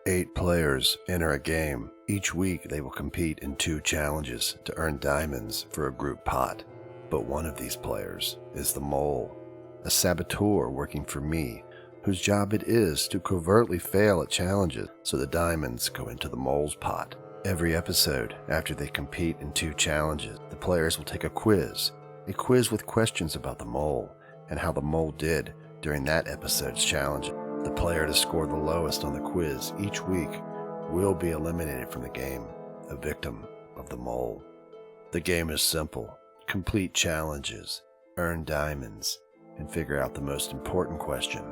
8 players enter a game. Each week they will compete in 2 challenges to earn diamonds for a group pot. But one of these players is the mole, a saboteur working for me, whose job it is to covertly fail at challenges so the diamonds go into the mole's pot. Every episode, after they compete in 2 challenges, the players will take a quiz with questions about the mole and how the mole did during that episode's challenge. The player to score the lowest on the quiz each week will be eliminated from the game, a victim of the mole. The game is simple. Complete challenges, earn diamonds, and figure out the most important question: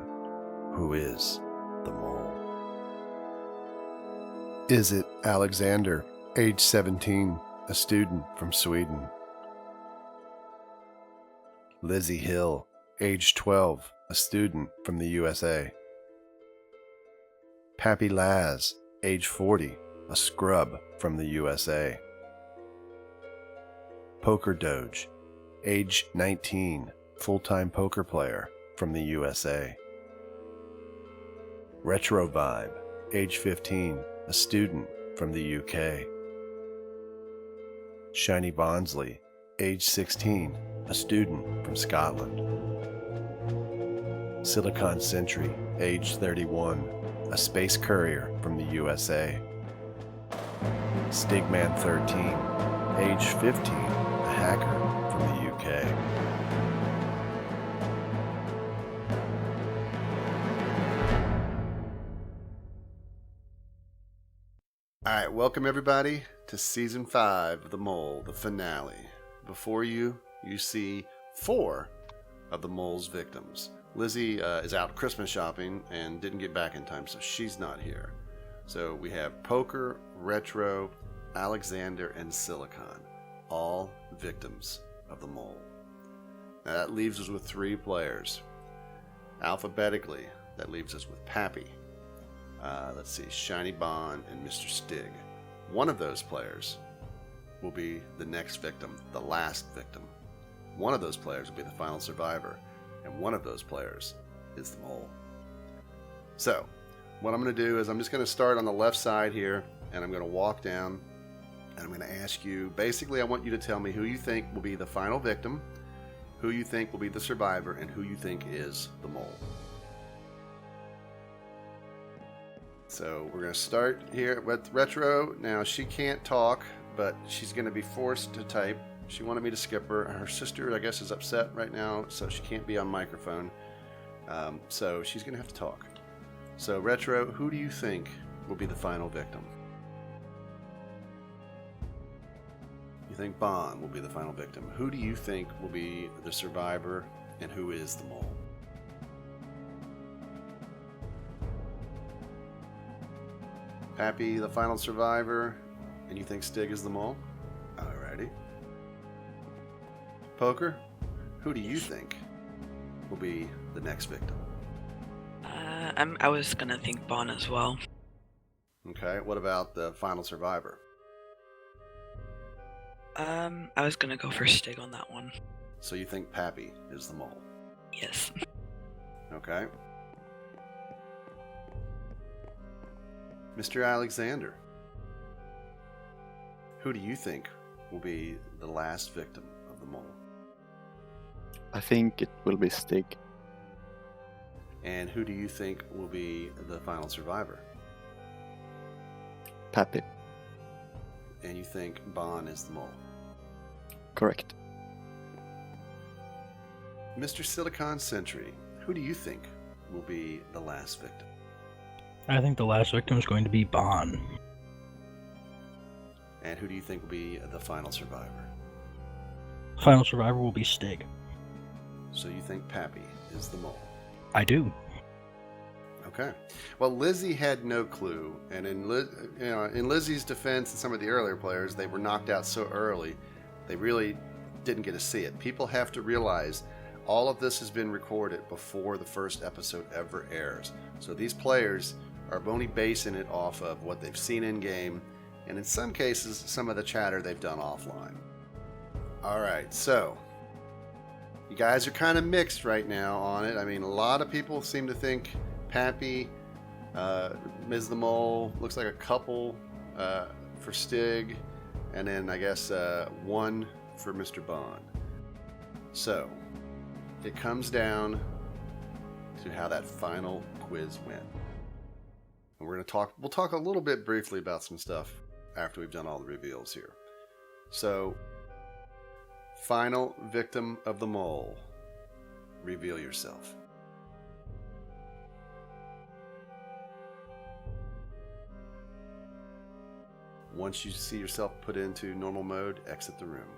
who is the mole? Is it Alexander, age 17, a student from Sweden? Lizzie Hill, age 12, a student from the USA. Pappy Laz, age 40, a scrub from the USA. Poker Doge, age 19, full-time poker player from the USA. Retro Vibe, age 15, a student from the UK. Shiny Bonsley, age 16, a student from Scotland. Silicon Sentry, age 31, a space courier from the USA. Stigman 13, age 15, a hacker from the UK. Alright, welcome everybody to Season 5 of The Mole, the finale. Before you see 4 of the mole's victims. Lizzie is out Christmas shopping and didn't get back in time, so she's not here. So we have Poker, Retro, Alexander, and Silicon, all victims of the mole. Now that leaves us with 3 players. Alphabetically, that leaves us with Pappy. Let's see, Shiny Bond and Mr. Stig. One of those players will be the next victim, the last victim. One of those players will be the final survivor, and one of those players is the mole. So, what I'm going to do is I'm just going to start on the left side here, and I'm going to walk down, and I'm going to ask you, basically I want you to tell me who you think will be the final victim, who you think will be the survivor, and who you think is the mole. So we're going to start here with Retro. Now, she can't talk, but she's going to be forced to type. She wanted me to skip her. Her sister, I guess, is upset right now, so she can't be on microphone. So she's going to have to talk. So, Retro, who do you think will be the final victim? You think Bond will be the final victim. Who do you think will be the survivor, and who is the mole? Pappy, the final survivor, and you think Stig is the mole? Alrighty. Poker, who do you think will be the next victim? I was gonna think Bond as well. Okay, what about the final survivor? I was gonna go for Stig on that one. So you think Pappy is the mole? Yes. Okay. Mr. Alexander, who do you think will be the last victim of the mole? I think it will be Stig. And who do you think will be the final survivor? Pappy. And you think Bond is the mole? Correct. Mr. Silicon Sentry, who do you think will be the last victim? I think the last victim is going to be Bond. And who do you think will be the final survivor? Final survivor will be Stig. So you think Pappy is the mole? I do. Okay. Well, Lizzie had no clue, and in Lizzie's defense and some of the earlier players, they were knocked out so early, they really didn't get to see it. People have to realize all of this has been recorded before the first episode ever airs. So these players are only basing it off of what they've seen in game, and in some cases, some of the chatter they've done offline. All right, so you guys are kind of mixed right now on it. I mean, a lot of people seem to think Pappy Ms. the Mole, looks like a couple for Stig, and then I guess one for Mr. Bond. So, it comes down to how that final quiz went. And we'll talk a little bit briefly about some stuff after we've done all the reveals here. So, final victim of the mole. Reveal yourself. Once you see yourself put into normal mode, exit the room.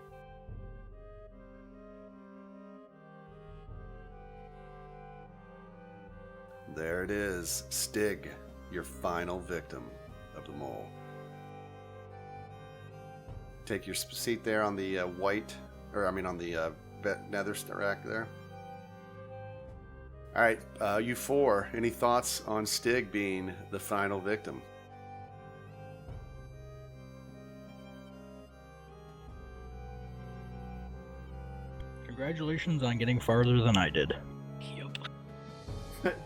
There it is, Stig, your final victim of the mole. Take your seat there on the on the nether rack there. All right, you four, any thoughts on Stig being the final victim? Congratulations on getting farther than I did. Yup.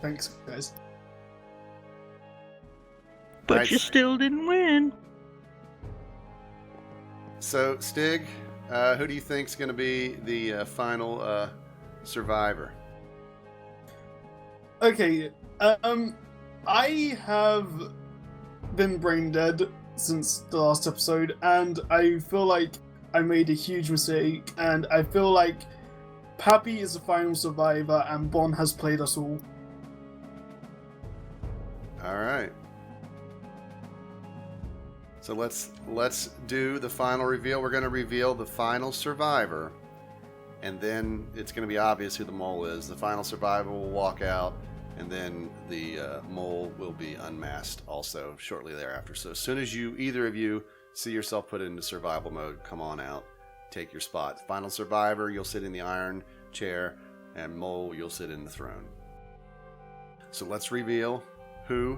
Thanks, guys. But Right. you still didn't win. So, Stig, who do you think is going to be the final survivor? Okay, I have been brain dead since the last episode, and I feel like I made a huge mistake, and I feel like Pappy is the final survivor, and Bon has played us all. All right. So let's do the final reveal. We're going to reveal the final survivor, and then it's going to be obvious who the mole is. The final survivor will walk out, and then the mole will be unmasked also shortly thereafter. So as soon as either of you see yourself put into survival mode, come on out, take your spot. Final survivor, you'll sit in the iron chair, and mole, you'll sit in the throne. So let's reveal who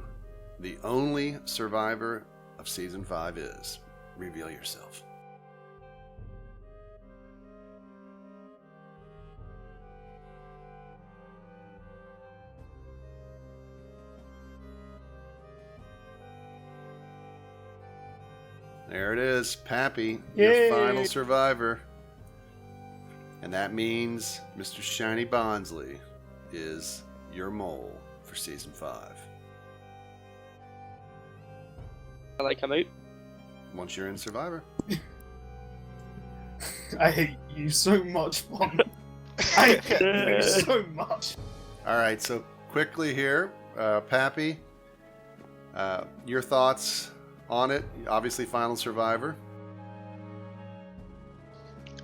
the only survivor of Season 5 is. Reveal yourself. There it is, Pappy, Yay! your final survivor. And that means Mr. Shiny Bondsley is your mole for Season 5. Can I come out? Once you're in Survivor. I hate you so much, Bon. I hate you so much. All right, so quickly here, Pappy, your thoughts on it? Obviously, final survivor.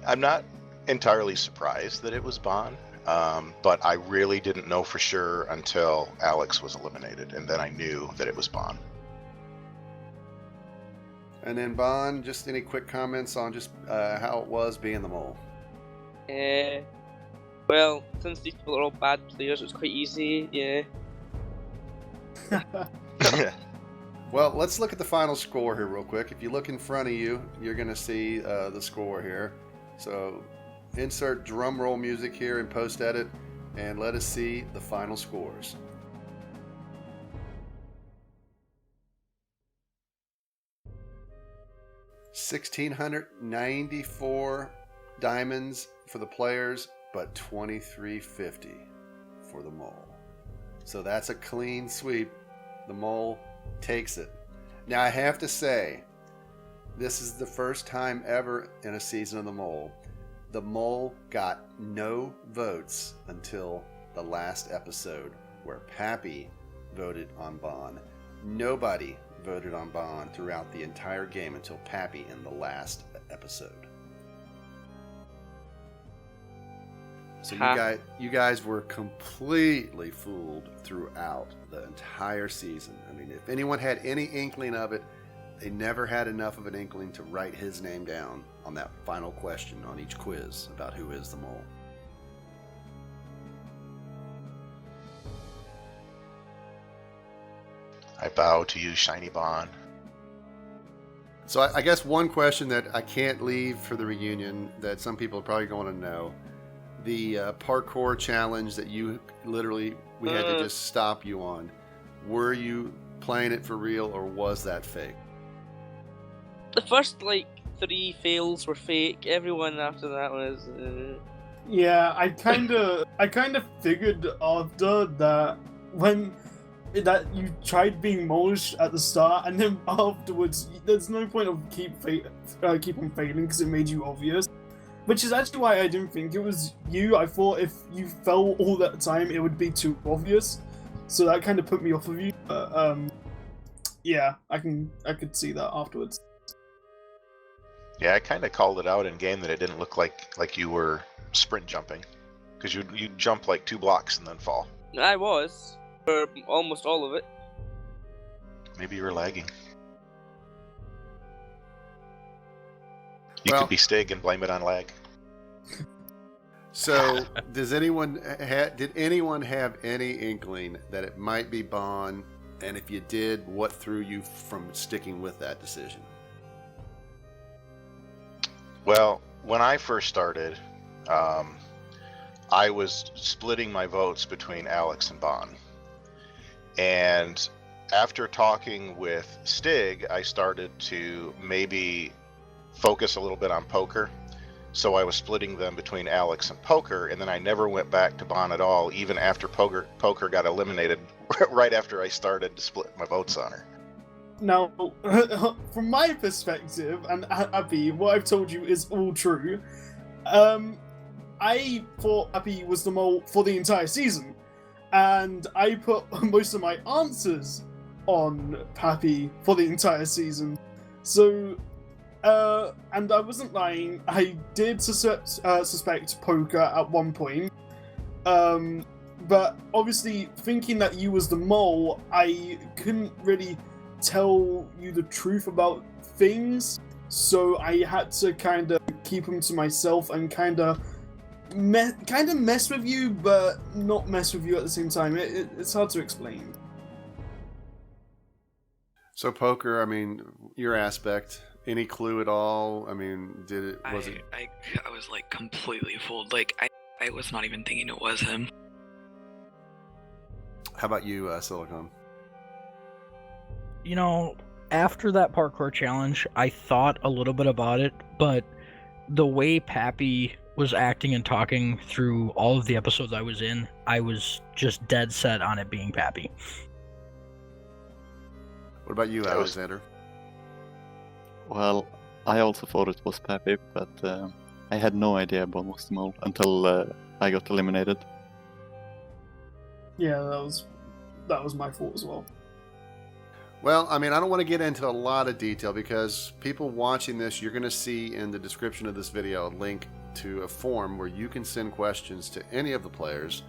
I'm not entirely surprised that it was Bon, but I really didn't know for sure until Alex was eliminated, and then I knew that it was Bon. And then Bon, just any quick comments on just how it was being the mole? Well, since these people are all bad players, it's quite easy, yeah. Well, let's look at the final score here real quick. If you look in front of you, you're going to see the score here. So insert drum roll music here in post-edit, and let us see the final scores. $1,694 diamonds for the players, but $2,350 for the mole. So that's a clean sweep. The mole takes it. Now I have to say, this is the first time ever in a season of the mole. The mole got no votes until the last episode, where Pappy voted on Bon. Nobody voted on Bon throughout the entire game until Pappy in the last episode. So you guys were completely fooled throughout the entire season. I mean, if anyone had any inkling of it, they never had enough of an inkling to write his name down on that final question on each quiz about who is the mole. I bow to you, Shiny Bon. So I guess one question that I can't leave for the reunion that some people are probably going to know, the parkour challenge that we had to just stop you on. were you playing it for real or was that fake? The first, like, 3 fails were fake. Everyone after that was... Yeah, I kind of figured after that that you tried being Molish at the start, and then afterwards, there's no point of keep on failing because it made you obvious. Which is actually why I didn't think it was you. I thought if you fell all that time, it would be too obvious. So that kind of put me off of you. But yeah, I could see that afterwards. Yeah, I kind of called it out in game that it didn't look like you were sprint jumping, because you jump like 2 blocks and then fall. I was, for almost all of it. Maybe you were lagging. You Well- could be Stig and blame it on lag. So, did anyone have any inkling that it might be Bon? And if you did, what threw you from sticking with that decision? Well, when I first started, I was splitting my votes between Alex and Bon. And after talking with Stig, I started to maybe focus a little bit on poker. So I was splitting them between Alex and poker, and then I never went back to Bon at all, even after poker got eliminated right after I started to split my votes on her. Now, from my perspective, and Abby, what I've told you is all true. I thought Abby was the mole for the entire season, and I put most of my answers on Pappy for the entire season. So, and I wasn't lying. I did suspect poker at one point, but obviously thinking that you was the mole, I couldn't really tell you the truth about things, so I had to kind of keep them to myself and kind of mess with you, but not mess with you at the same time. It's hard to explain. So poker, I mean, your aspect, any clue at all? I mean, I was like completely fooled. Like I was not even thinking it was him. How about you, Silicon? You know, after that parkour challenge, I thought a little bit about it, but the way Pappy was acting and talking through all of the episodes I was in, I was just dead set on it being Pappy. What about you, That was- Alexander? Well, I also thought it was Pappy, but I had no idea Bon was the mole until I got eliminated. Yeah, that was my fault as well. Well, I mean, I don't want to get into a lot of detail because people watching this, you're going to see in the description of this video a link to a form where you can send questions to any of the players,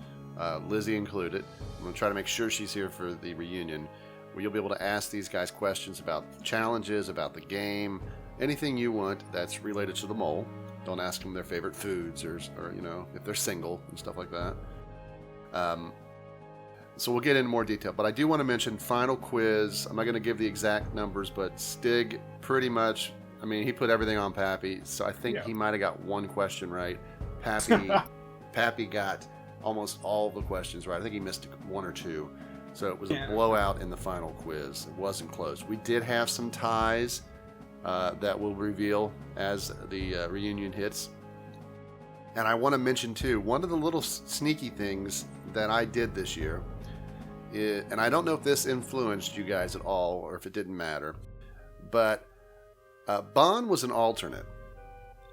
Lizzie included. I'm going to try to make sure she's here for the reunion, where you'll be able to ask these guys questions about challenges, about the game, anything you want that's related to the mole. Don't ask them their favorite foods or you know, if they're single and stuff like that. So we'll get into more detail, but I do want to mention final quiz. I'm not going to give the exact numbers, but Stig pretty much, I mean, he put everything on Pappy, so I think he might have got one question right. Pappy got almost all the questions right. I think he missed 1 or 2. So it was a blowout in the final quiz. It wasn't close. We did have some ties that we'll reveal as the reunion hits. And I want to mention, too, one of the little sneaky things that I did this year, and I don't know if this influenced you guys at all or if it didn't matter, but Bon was an alternate.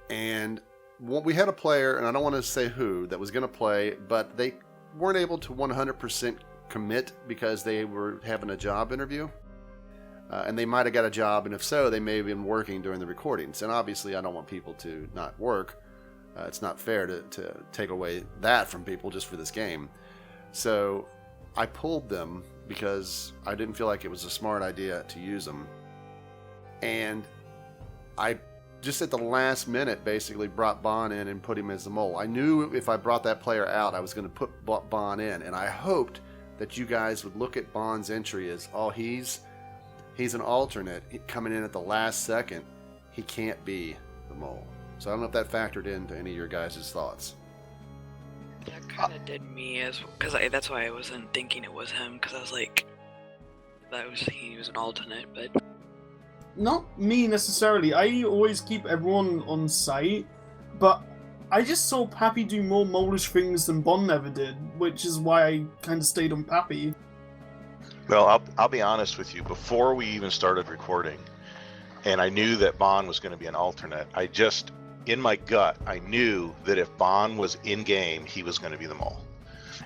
And we had a player, and I don't want to say who, that was going to play, but they weren't able to 100% commit because they were having a job interview. And they might have got a job, and if so, they may have been working during the recordings. And obviously, I don't want people to not work. It's not fair to take away that from people just for this game. So I pulled them because I didn't feel like it was a smart idea to use them. And I just at the last minute basically brought Bon in and put him as the mole. I knew if I brought that player out, I was going to put Bon in. And I hoped that you guys would look at Bon's entry as, oh, he's an alternate coming in at the last second. He can't be the mole. So I don't know if that factored into any of your guys' thoughts. That kind of did me as because that's why I wasn't thinking it was him, because I was like, that I was thinking he was an alternate, but Not me necessarily. I always keep everyone on site, but I just saw Pappy do more molish things than Bond ever did, which is why I kind of stayed on Pappy. Well, I'll be honest with you. Before we even started recording, and I knew that Bond was going to be an alternate, in my gut, I knew that if Bond was in game, he was going to be the mole.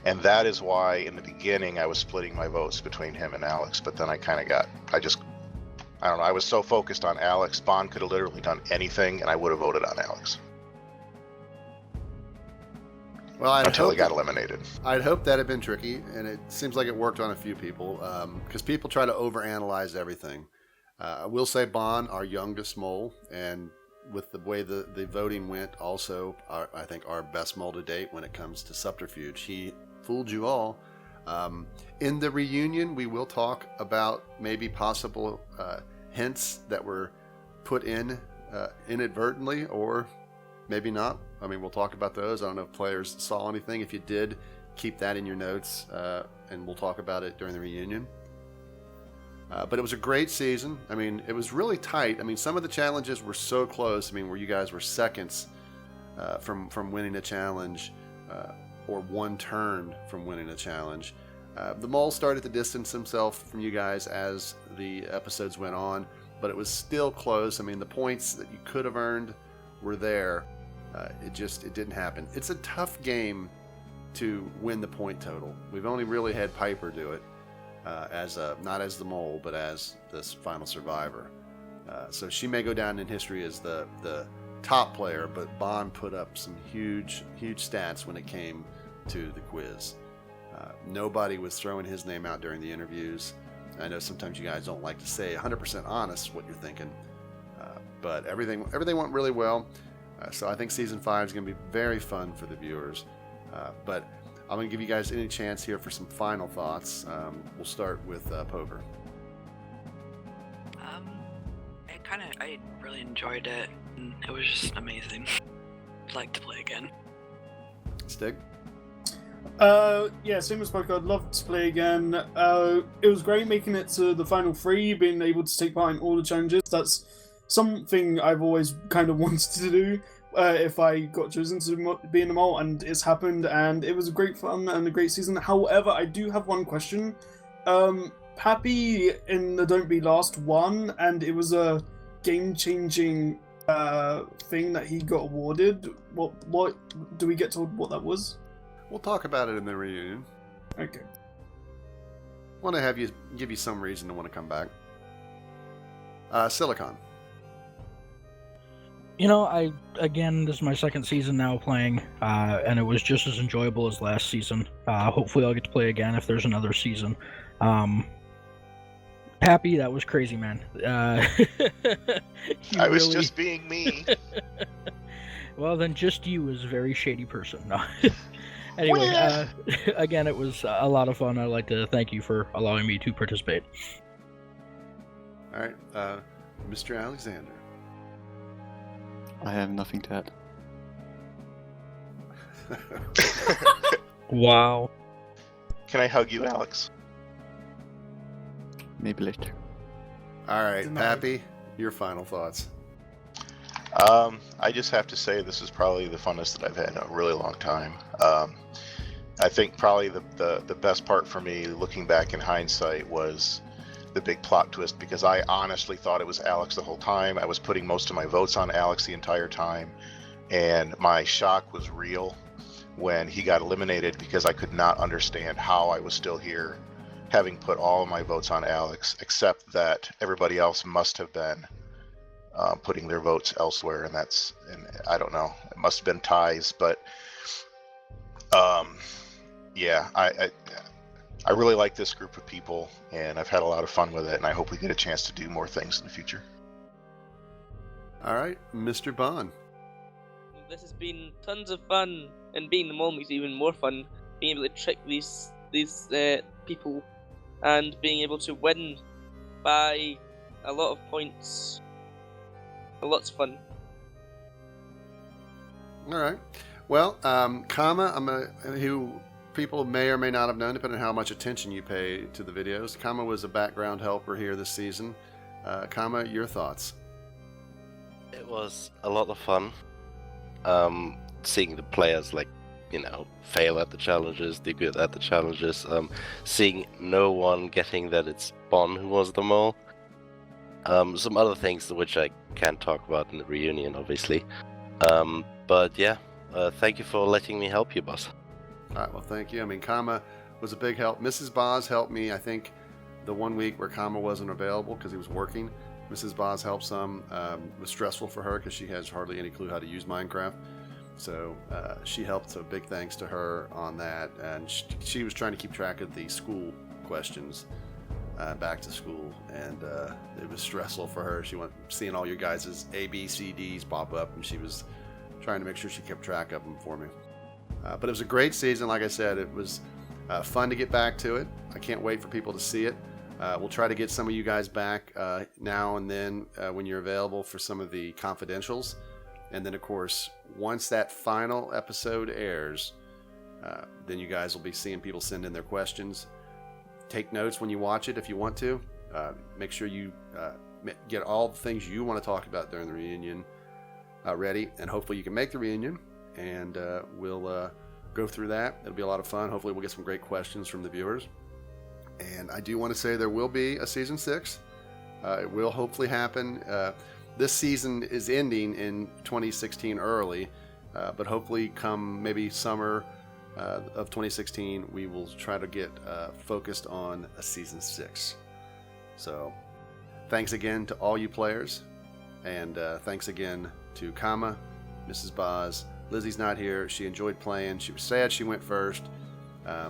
And that is why in the beginning I was splitting my votes between him and Alex, but then I don't know, I was so focused on Alex. Bond could have literally done anything and I would have voted on Alex. Well, until he got eliminated. I'd hope that had been tricky, and it seems like it worked on a few people, because people try to overanalyze everything. I will say Bond, our youngest mole, and with the way the voting went, also, I think our best mole to date when it comes to subterfuge. He fooled you all. In the reunion, we will talk about maybe possible hints that were put in inadvertently, or maybe not. I mean, we'll talk about those. I don't know if players saw anything. If you did, keep that in your notes, and we'll talk about it during the reunion. But it was a great season. I mean, it was really tight. I mean, some of the challenges were so close. I mean, where you guys were seconds from winning a challenge, or one turn from winning a challenge. The mole started to distance himself from you guys as the episodes went on, but it was still close. I mean, the points that you could have earned were there. It didn't happen. It's a tough game to win the point total. We've only really had Piper do it, not as the mole, but as this final survivor. So she may go down in history as the top player, but Bond put up some huge stats when it came to the quiz. Nobody was throwing his name out during the interviews. I know sometimes you guys don't like to say 100% honest what you're thinking, but everything went really well. So I think Season 5 is going to be very fun for the viewers. But I'm going to give you guys any chance here for some final thoughts. We'll start with Pover. I really enjoyed it, and it was just amazing. I'd like to play again. Stig? Yeah, same as Poker. I'd love to play again. It was great making it to the final 3, being able to take part in all the challenges. That's something I've always kind of wanted to do if I got chosen to be in the mole, and it's happened, and it was a great fun and a great season. However, I do have one question. Pappy in the Don't Be Last won, and it was a game-changing thing that he got awarded. What do we get told what that was? We'll talk about it in the reunion. Okay. Want to give you some reason to want to come back. Silicon. You know, this is my second season now playing, and it was just as enjoyable as last season. Hopefully I'll get to play again if there's another season. Pappy, that was crazy, man. I was just being me. Well, then just you is a very shady person. No. Anyway, again, it was a lot of fun. I'd like to thank you for allowing me to participate. All right, Mr. Alexander. I have nothing to add. Wow. Can I hug you, Alex? Maybe later. All right, Denied. Pappy, your final thoughts. I just have to say this is probably the funnest that I've had in a really long time. I think probably the best part for me, looking back in hindsight, was the big plot twist, because I honestly thought it was Alex the whole time. I was putting most of my votes on Alex the entire time, and my shock was real when he got eliminated, because I could not understand how I was still here, having put all of my votes on Alex, except that everybody else must have been putting their votes elsewhere, and I don't know, it must have been ties, but yeah, I really like this group of people, and I've had a lot of fun with it, and I hope we get a chance to do more things in the future. All right, Mr. Bond. This has been tons of fun, and being the mole makes it even more fun. Being able to trick these people, and being able to win by a lot of points. Lots of fun. All right. Well, Kama, who people may or may not have known, depending on how much attention you pay to the videos, Kama was a background helper here this season. Kama, your thoughts? It was a lot of fun. Seeing the players, fail at the challenges, do good at the challenges. Seeing no one getting that it's Bon who was the mole. Some other things which I can't talk about in the reunion, obviously. But yeah, thank you for letting me help you, boss. All right, well, thank you. I mean, Kama was a big help. Mrs. Boz helped me, I think, the 1 week where Kama wasn't available because he was working. Mrs. Boz helped some. It was stressful for her because she has hardly any clue how to use Minecraft. So she helped, so big thanks to her on that. And she was trying to keep track of the school questions back to school, and it was stressful for her. She went seeing all your guys' A, B, C, Ds pop up, and she was trying to make sure she kept track of them for me. But it was a great season. Like I said, it was fun to get back to it. I can't wait for people to see it. We'll try to get some of you guys back now and then when you're available for some of the confidentials. And then, of course, once that final episode airs, then you guys will be seeing people send in their questions. Take notes when you watch it if you want to. Make sure you get all the things you want to talk about during the reunion ready. And hopefully you can make the reunion. And we'll go through that. It'll be a lot of fun. Hopefully we'll get some great questions from the viewers. And I do want to say there will be a Season 6. It will hopefully happen. This season is ending in 2016 early, but hopefully come maybe summer of 2016, we will try to get focused on a Season 6. So thanks again to all you players, and thanks again to Kama, Mrs. Boz. Lizzie's not here. She enjoyed playing. She was sad she went first. I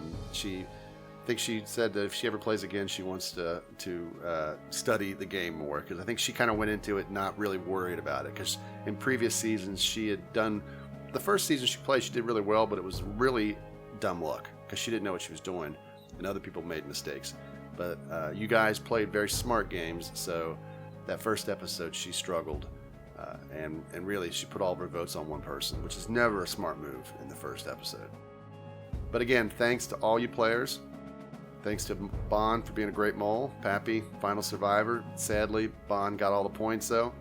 think she said that if she ever plays again, she wants to study the game more, because I think she kind of went into it not really worried about it, because in previous seasons she had done the first season she played, she did really well, but it was really dumb luck because she didn't know what she was doing and other people made mistakes. But you guys played very smart games, so that first episode she struggled, and really she put all of her votes on one person, which is never a smart move in the first episode. But again, thanks to all you players. Thanks to Bon for being a great mole. Pappy, final survivor. Sadly, Bon got all the points though.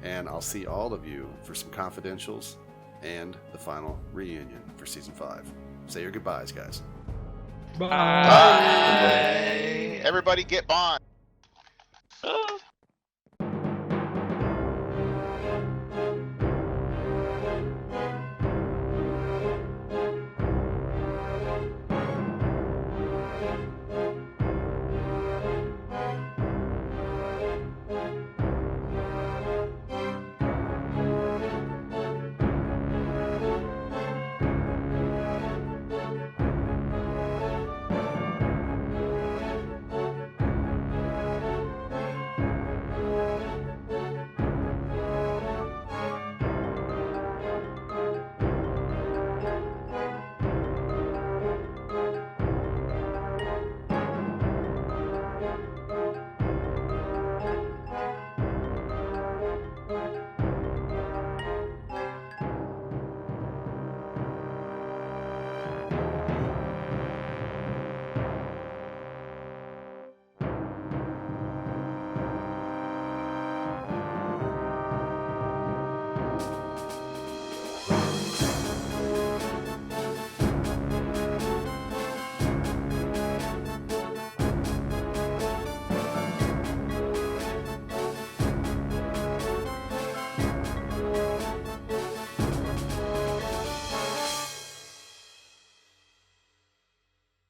And I'll see all of you for some confidentials and the final reunion for Season 5. Say your goodbyes, guys. Bye. Bye. Everybody get Bon.